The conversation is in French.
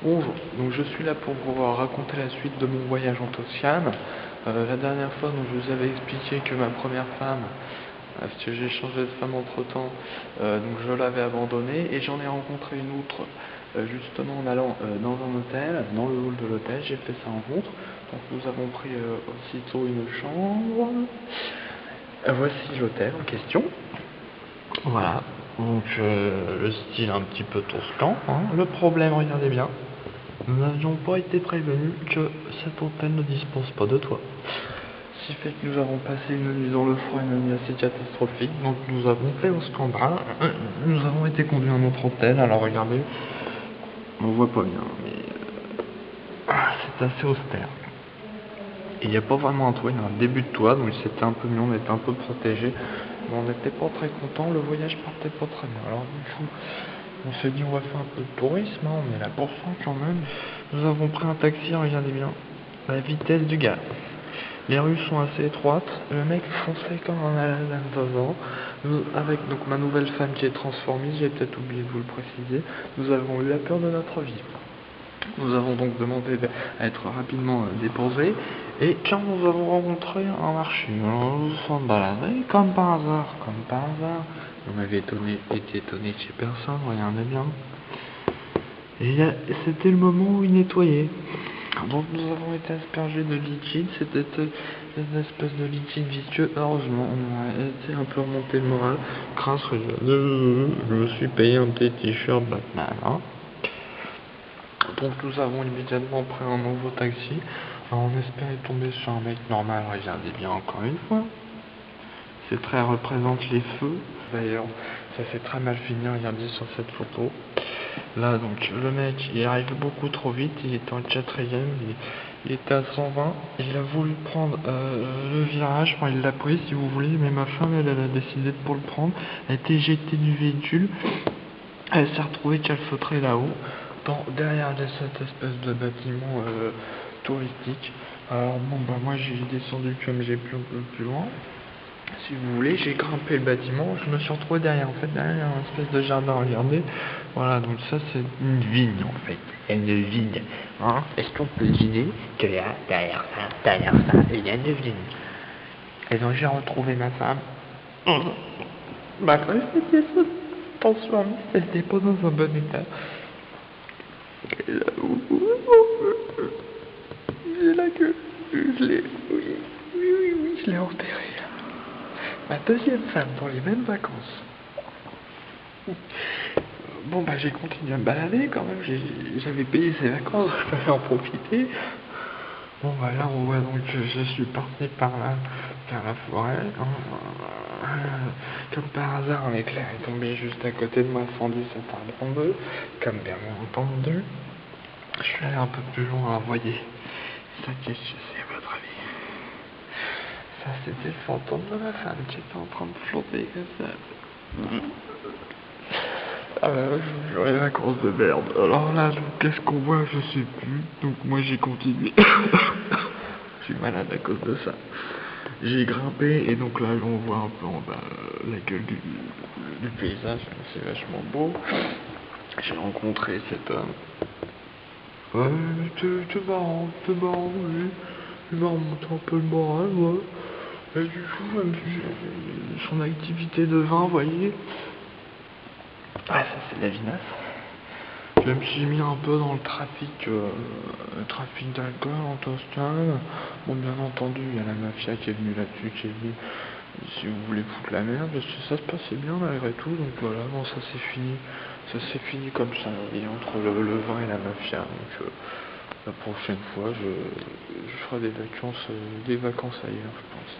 Bonjour, donc je suis là pour vous raconter la suite de mon voyage en Toscane. La dernière fois, donc, je vous avais expliqué que ma première femme, parce que j'ai changé de femme entre temps, donc je l'avais abandonnée et j'en ai rencontré une autre justement en allant dans un hôtel, dans le hall de l'hôtel, j'ai fait sa rencontre. Donc nous avons pris aussitôt une chambre. Voici l'hôtel en question. Voilà, donc le style un petit peu toscan, hein. Le problème, regardez bien. Nous n'avions pas été prévenus que cet hôtel ne dispose pas de toit. Ce qui fait que nous avons passé une nuit dans le froid, une nuit assez catastrophique. Donc nous avons fait au scandale. Nous avons été conduits à notre hôtel. Alors regardez, on voit pas bien, mais c'est assez austère. Il n'y a pas vraiment un toit, il y a un début de toit, donc c'était un peu mieux, on était un peu protégés. Mais on n'était pas très contents, le voyage partait pas très bien. Alors du coup, on s'est dit on va faire un peu de tourisme, hein, on est là pour ça quand même. Nous avons pris un taxi, regardez bien, la vitesse du gars. Les rues sont assez étroites, le mec fonçait comme un malade à 2 ans. Nous, avec donc ma nouvelle femme qui est transformée, j'ai peut-être oublié de vous le préciser, nous avons eu la peur de notre vie. Nous avons donc demandé à être rapidement déposés, et quand nous avons rencontré un marché, nous nous sommes baladés comme par hasard. On avait été étonné chez personne, regardez bien. Et c'était le moment où il nettoyait. Donc nous avons été aspergés de liquide, c'était une espèce de liquide visqueux. Heureusement, on a été un peu remonté le moral. Grâce, je me suis payé un petit t-shirt Batman, hein. Donc nous avons immédiatement pris un nouveau taxi. Alors, on espérait tomber sur un mec normal, regardez bien encore une fois. C'est très représente les feux. D'ailleurs, ça s'est très mal fini, regardez sur cette photo. Là donc le mec il arrive beaucoup trop vite, il était en quatrième, il était à 120, il a voulu prendre le virage, enfin il l'a pris si vous voulez, mais ma femme elle a décidé de pas le prendre, elle a été éjectée du véhicule, elle s'est retrouvée calfeutrée là-haut, derrière cette espèce de bâtiment touristique. Alors bon bah moi j'ai descendu comme j'ai pu un peu plus loin. Si vous voulez, j'ai grimpé le bâtiment, je me suis retrouvé derrière, en fait, derrière un espèce de jardin, regardez. Voilà, donc ça c'est une vigne, en fait. Il y a une vigne, hein. Est-ce qu'on peut deviner qu'il y a derrière ça, il y a une vigne. Et donc j'ai retrouvé ma femme. Malgré cette pièce, attention, elle n'était pas dans un bon état. Et là, j'ai la queue, oui, je l'ai enterrée. Ma deuxième femme dans les mêmes vacances. Bon bah j'ai continué à me balader quand même, j'avais payé ses vacances, je fallait en profiter. Bon bah là on voit donc que je suis parti par là, vers la forêt. Comme par hasard un éclair est tombé juste à côté de moi, fendu cet arbre en deux, comme bien entendu. Je suis allé un peu plus loin, voyez. Ça qu'est-ce que c'est à votre avis? Ça c'était le fantôme de ma femme qui était en train de flotter comme ça. Ah bah ouais, je les vacances de merde. Alors là, qu'est-ce qu'on voit, je sais plus. Donc moi j'ai continué. Je suis malade à cause de ça. J'ai grimpé et donc là on voit un peu en bas la gueule du paysage. C'est vachement beau. J'ai rencontré cet homme. Ouais, c'est marrant, oui. Il m'a remonté un peu le moral, ouais. Et du coup, même son activité de vin, vous voyez. Ah, ça c'est de la vinasse. Je me suis mis un peu dans le trafic d'alcool en Toscane. Bon, bien entendu, il y a la mafia qui est venue là-dessus, qui est venue, si vous voulez foutre la merde, parce que ça se passait bien malgré tout, donc voilà, bon, ça s'est fini comme ça, et entre le vin et la mafia, donc la prochaine fois, je ferai des vacances ailleurs, je pense.